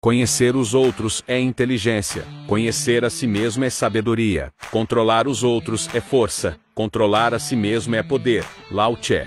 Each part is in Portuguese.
Conhecer os outros é inteligência, conhecer a si mesmo é sabedoria, controlar os outros é força, controlar a si mesmo é poder. Lao Tse.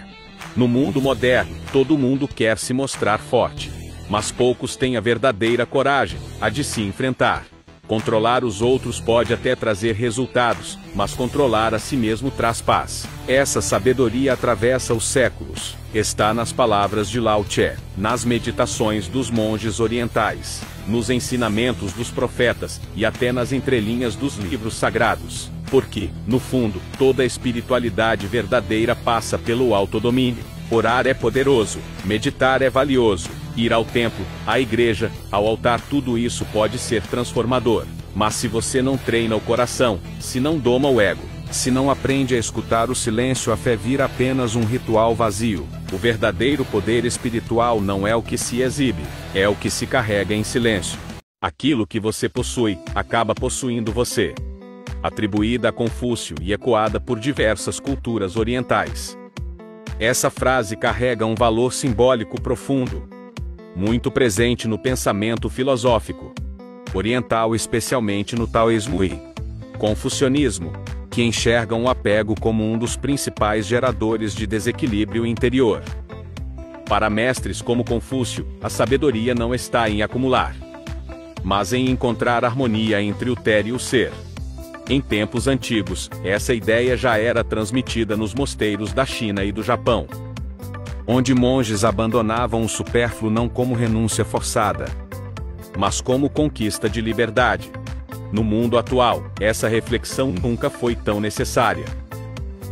No mundo moderno, todo mundo quer se mostrar forte, mas poucos têm a verdadeira coragem, a de se enfrentar. Controlar os outros pode até trazer resultados, mas controlar a si mesmo traz paz. Essa sabedoria atravessa os séculos. Está nas palavras de Lao Tse, nas meditações dos monges orientais, nos ensinamentos dos profetas e até nas entrelinhas dos livros sagrados. Porque, no fundo, toda a espiritualidade verdadeira passa pelo autodomínio. Orar é poderoso, meditar é valioso, ir ao templo, à igreja, ao altar, tudo isso pode ser transformador. Mas se você não treina o coração, se não doma o ego, se não aprende a escutar o silêncio, a fé vira apenas um ritual vazio. O verdadeiro poder espiritual não é o que se exibe, é o que se carrega em silêncio. Aquilo que você possui, acaba possuindo você. Atribuída a Confúcio e ecoada por diversas culturas orientais. Essa frase carrega um valor simbólico profundo, muito presente no pensamento filosófico oriental, especialmente no taoísmo e confucionismo, que enxergam o apego como um dos principais geradores de desequilíbrio interior. Para mestres como Confúcio, a sabedoria não está em acumular, mas em encontrar harmonia entre o ter e o ser. Em tempos antigos, essa ideia já era transmitida nos mosteiros da China e do Japão, onde monges abandonavam o supérfluo não como renúncia forçada, mas como conquista de liberdade. No mundo atual, essa reflexão nunca foi tão necessária.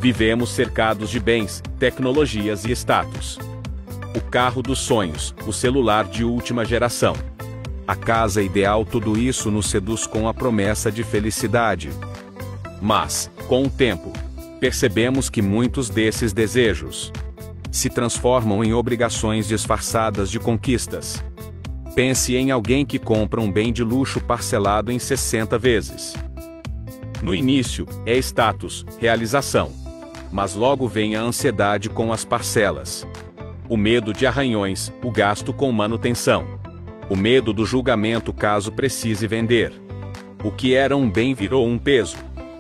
Vivemos cercados de bens, tecnologias e status. O carro dos sonhos, o celular de última geração, a casa ideal, tudo isso nos seduz com a promessa de felicidade. Mas, com o tempo, percebemos que muitos desses desejos se transformam em obrigações disfarçadas de conquistas. Pense em alguém que compra um bem de luxo parcelado em 60 vezes. No início, é status, realização. Mas logo vem a ansiedade com as parcelas. O medo de arranhões, o gasto com manutenção. O medo do julgamento caso precise vender. O que era um bem virou um peso.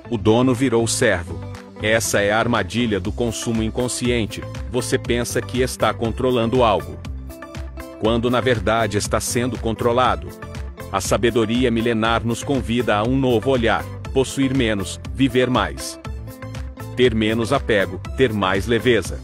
O dono virou servo. Essa é a armadilha do consumo inconsciente. Você pensa que está controlando algo, quando na verdade está sendo controlado. A sabedoria milenar nos convida a um novo olhar, possuir menos, viver mais. Ter menos apego, ter mais leveza.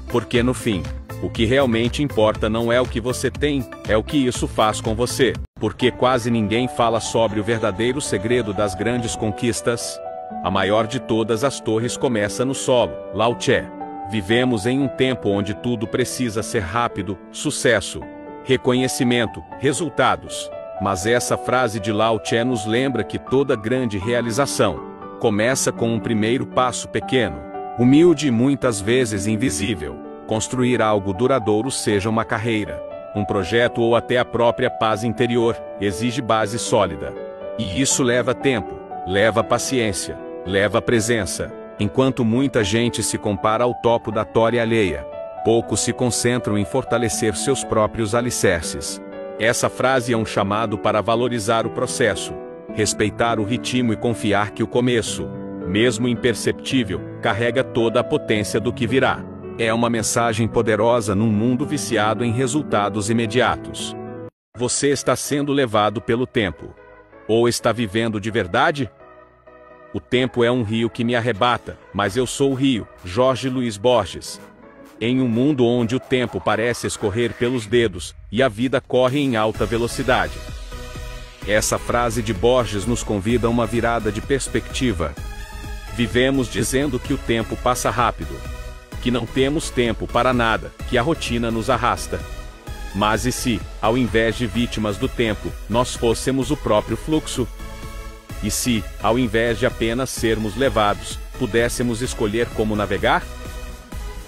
Porque no fim, o que realmente importa não é o que você tem, é o que isso faz com você. Porque quase ninguém fala sobre o verdadeiro segredo das grandes conquistas. A maior de todas as torres começa no solo. Lao Tse. Vivemos em um tempo onde tudo precisa ser rápido, sucesso, reconhecimento, resultados. Mas essa frase de Lao Tse nos lembra que toda grande realização começa com um primeiro passo pequeno, humilde e muitas vezes invisível. Construir algo duradouro, seja uma carreira, um projeto ou até a própria paz interior, exige base sólida. E isso leva tempo, leva paciência, leva presença. Enquanto muita gente se compara ao topo da torre alheia, poucos se concentram em fortalecer seus próprios alicerces. Essa frase é um chamado para valorizar o processo, respeitar o ritmo e confiar que o começo, mesmo imperceptível, carrega toda a potência do que virá. É uma mensagem poderosa num mundo viciado em resultados imediatos. Você está sendo levado pelo tempo? Ou está vivendo de verdade? O tempo é um rio que me arrebata, mas eu sou o rio. Jorge Luiz Borges. Em um mundo onde o tempo parece escorrer pelos dedos, e a vida corre em alta velocidade. Essa frase de Borges nos convida a uma virada de perspectiva. Vivemos dizendo que o tempo passa rápido, que não temos tempo para nada, que a rotina nos arrasta. Mas e se, ao invés de vítimas do tempo, nós fôssemos o próprio fluxo? E se, ao invés de apenas sermos levados, pudéssemos escolher como navegar?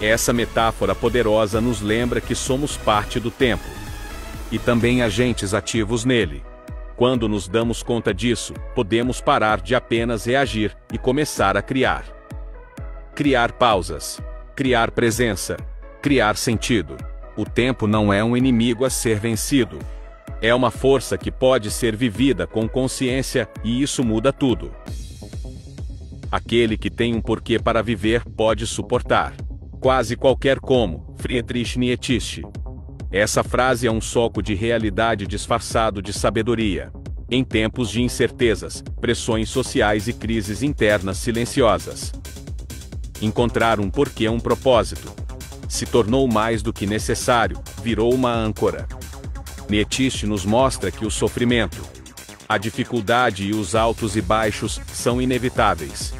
Essa metáfora poderosa nos lembra que somos parte do tempo, e também agentes ativos nele. Quando nos damos conta disso, podemos parar de apenas reagir e começar a criar. Criar pausas, criar presença, criar sentido. O tempo não é um inimigo a ser vencido. É uma força que pode ser vivida com consciência, e isso muda tudo. Aquele que tem um porquê para viver pode suportar quase qualquer como, Friedrich Nietzsche. Essa frase é um soco de realidade disfarçado de sabedoria. Em tempos de incertezas, pressões sociais e crises internas silenciosas, encontrar um porquê, um propósito, se tornou mais do que necessário, virou uma âncora. Nietzsche nos mostra que o sofrimento, a dificuldade e os altos e baixos são inevitáveis.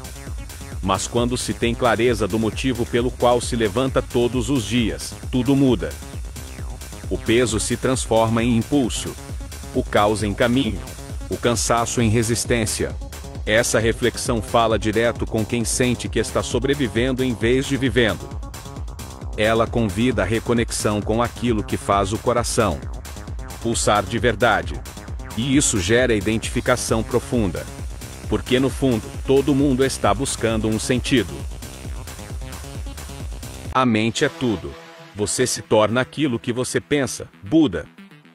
Mas quando se tem clareza do motivo pelo qual se levanta todos os dias, tudo muda. O peso se transforma em impulso, o caos em caminho, o cansaço em resistência. Essa reflexão fala direto com quem sente que está sobrevivendo em vez de vivendo. Ela convida a reconexão com aquilo que faz o coração pulsar de verdade. E isso gera identificação profunda. Porque no fundo, todo mundo está buscando um sentido. A mente é tudo. Você se torna aquilo que você pensa. Buda.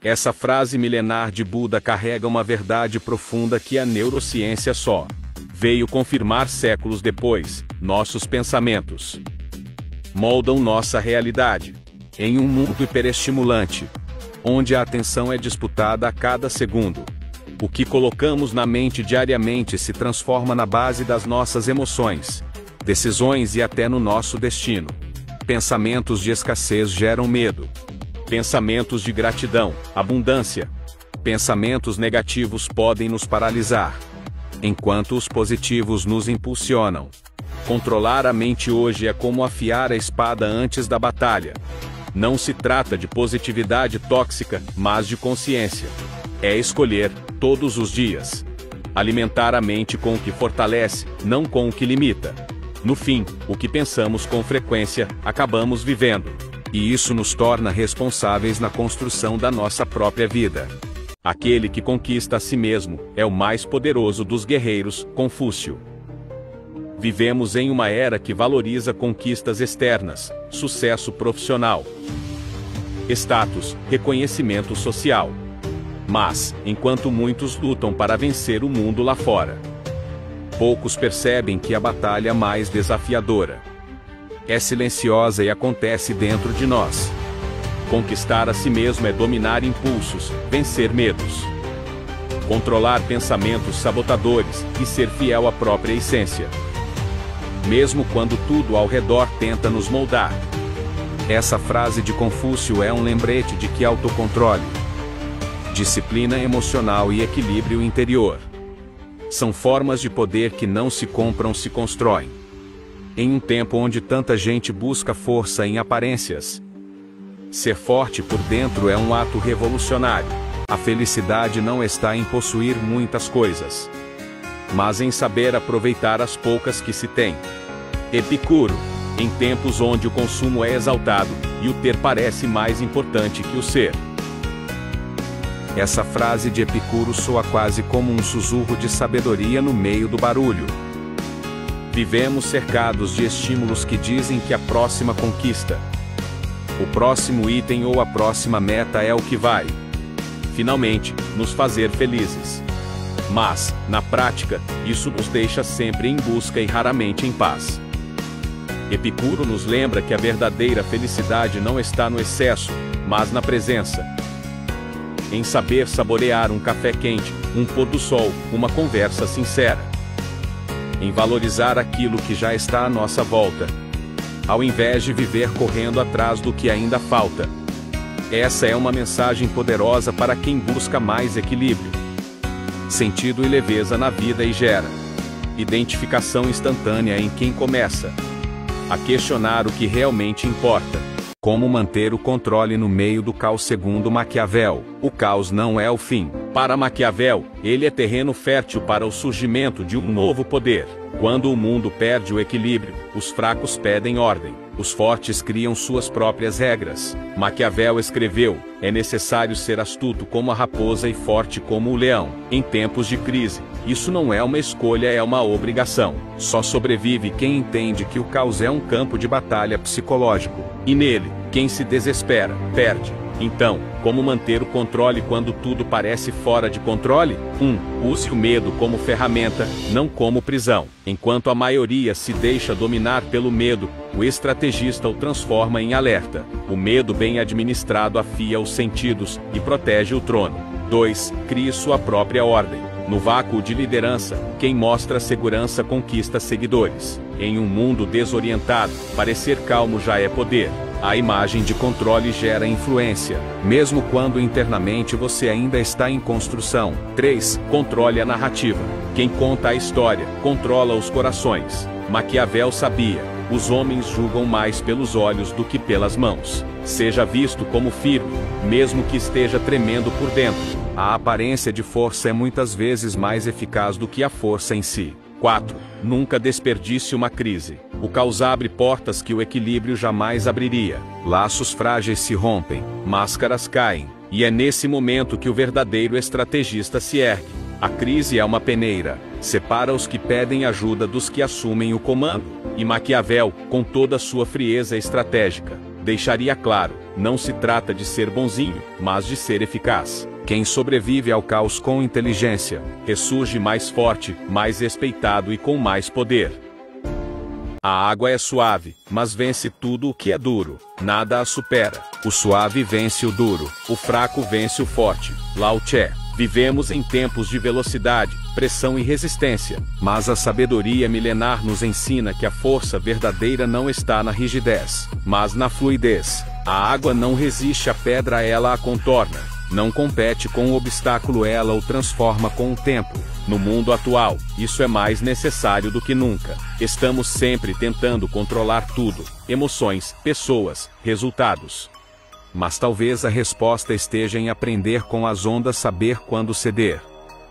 Essa frase milenar de Buda carrega uma verdade profunda que a neurociência só veio confirmar séculos depois. Nossos pensamentos moldam nossa realidade. Em um mundo hiperestimulante, onde a atenção é disputada a cada segundo, o que colocamos na mente diariamente se transforma na base das nossas emoções, decisões e até no nosso destino. Pensamentos de escassez geram medo. Pensamentos de gratidão, abundância. Pensamentos negativos podem nos paralisar, enquanto os positivos nos impulsionam. Controlar a mente hoje é como afiar a espada antes da batalha. Não se trata de positividade tóxica, mas de consciência. É escolher, todos os dias, alimentar a mente com o que fortalece, não com o que limita. No fim, o que pensamos com frequência, acabamos vivendo. E isso nos torna responsáveis na construção da nossa própria vida. Aquele que conquista a si mesmo é o mais poderoso dos guerreiros, Confúcio. Vivemos em uma era que valoriza conquistas externas, sucesso profissional, status, reconhecimento social. Mas, enquanto muitos lutam para vencer o mundo lá fora, poucos percebem que a batalha mais desafiadora é silenciosa e acontece dentro de nós. Conquistar a si mesmo é dominar impulsos, vencer medos, controlar pensamentos sabotadores e ser fiel à própria essência, mesmo quando tudo ao redor tenta nos moldar. Essa frase de Confúcio é um lembrete de que autocontrole, disciplina emocional e equilíbrio interior são formas de poder que não se compram, se constroem. Em um tempo onde tanta gente busca força em aparências, ser forte por dentro é um ato revolucionário. A felicidade não está em possuir muitas coisas, mas em saber aproveitar as poucas que se tem. Epicuro. Em tempos onde o consumo é exaltado, e o ter parece mais importante que o ser. Essa frase de Epicuro soa quase como um sussurro de sabedoria no meio do barulho. Vivemos cercados de estímulos que dizem que a próxima conquista, o próximo item ou a próxima meta é o que vai, finalmente, nos fazer felizes. Mas, na prática, isso nos deixa sempre em busca e raramente em paz. Epicuro nos lembra que a verdadeira felicidade não está no excesso, mas na presença. Em saber saborear um café quente, um pôr do sol, uma conversa sincera. Em valorizar aquilo que já está à nossa volta, ao invés de viver correndo atrás do que ainda falta. Essa é uma mensagem poderosa para quem busca mais equilíbrio, sentido e leveza na vida e gera identificação instantânea em quem começa a questionar o que realmente importa. Como manter o controle no meio do caos segundo Maquiavel. O caos não é o fim. Para Maquiavel, ele é terreno fértil para o surgimento de um novo poder. Quando o mundo perde o equilíbrio, os fracos pedem ordem. Os fortes criam suas próprias regras. Maquiavel escreveu: é necessário ser astuto como a raposa e forte como o leão. Em tempos de crise, isso não é uma escolha, é uma obrigação. Só sobrevive quem entende que o caos é um campo de batalha psicológico. E nele, quem se desespera, perde. Então, como manter o controle quando tudo parece fora de controle? 1. Use o medo como ferramenta, não como prisão. Enquanto a maioria se deixa dominar pelo medo, o estrategista o transforma em alerta. O medo bem administrado afia os sentidos e protege o trono. 2. Crie sua própria ordem. No vácuo de liderança, quem mostra segurança conquista seguidores. Em um mundo desorientado, parecer calmo já é poder. A imagem de controle gera influência, mesmo quando internamente você ainda está em construção. 3. Controle a narrativa. Quem conta a história, controla os corações. Maquiavel sabia: os homens julgam mais pelos olhos do que pelas mãos. Seja visto como firme, mesmo que esteja tremendo por dentro. A aparência de força é muitas vezes mais eficaz do que a força em si. 4. Nunca desperdice uma crise. O caos abre portas que o equilíbrio jamais abriria. Laços frágeis se rompem, máscaras caem, e é nesse momento que o verdadeiro estrategista se ergue. A crise é uma peneira, separa os que pedem ajuda dos que assumem o comando. E Maquiavel, com toda a sua frieza estratégica, deixaria claro: não se trata de ser bonzinho, mas de ser eficaz. Quem sobrevive ao caos com inteligência, ressurge mais forte, mais respeitado e com mais poder. A água é suave, mas vence tudo o que é duro. Nada a supera. O suave vence o duro, o fraco vence o forte. Lao Tse. Vivemos em tempos de velocidade, pressão e resistência, mas a sabedoria milenar nos ensina que a força verdadeira não está na rigidez, mas na fluidez. A água não resiste à pedra, ela a contorna. Não compete com o obstáculo, ela o transforma com o tempo. No mundo atual, isso é mais necessário do que nunca. Estamos sempre tentando controlar tudo: emoções, pessoas, resultados. Mas talvez a resposta esteja em aprender com as ondas, saber quando ceder,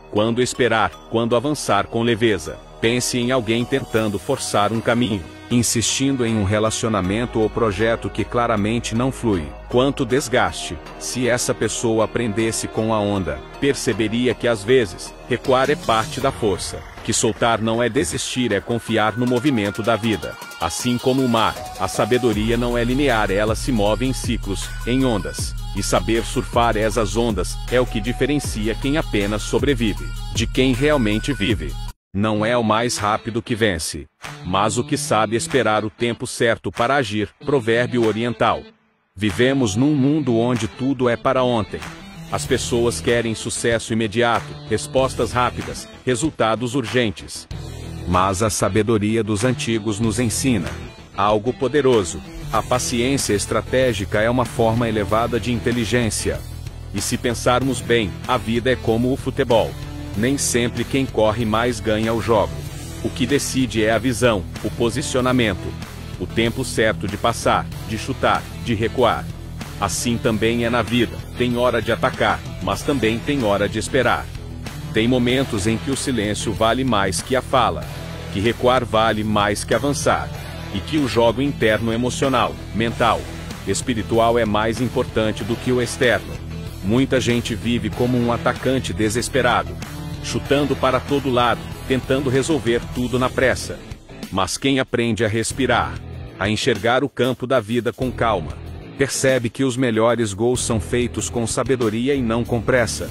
quando esperar, quando avançar com leveza. Pense em alguém tentando forçar um caminho, insistindo em um relacionamento ou projeto que claramente não flui. Quanto desgaste! Se essa pessoa aprendesse com a onda, perceberia que às vezes, recuar é parte da força, que soltar não é desistir, é confiar no movimento da vida. Assim como o mar, a sabedoria não é linear, ela se move em ciclos, em ondas. E saber surfar essas ondas é o que diferencia quem apenas sobrevive de quem realmente vive. Não é o mais rápido que vence, mas o que sabe esperar o tempo certo para agir. Provérbio oriental. Vivemos num mundo onde tudo é para ontem. As pessoas querem sucesso imediato, respostas rápidas, resultados urgentes. Mas a sabedoria dos antigos nos ensina algo poderoso. A paciência estratégica é uma forma elevada de inteligência. E se pensarmos bem, a vida é como o futebol. Nem sempre quem corre mais ganha o jogo. O que decide é a visão, o posicionamento, o tempo certo de passar, de chutar, de recuar. Assim também é na vida: tem hora de atacar, mas também tem hora de esperar. Tem momentos em que o silêncio vale mais que a fala, que recuar vale mais que avançar, e que o jogo interno emocional, mental, espiritual é mais importante do que o externo. Muita gente vive como um atacante desesperado, chutando para todo lado, tentando resolver tudo na pressa. Mas quem aprende a respirar, a enxergar o campo da vida com calma, percebe que os melhores gols são feitos com sabedoria e não com pressa.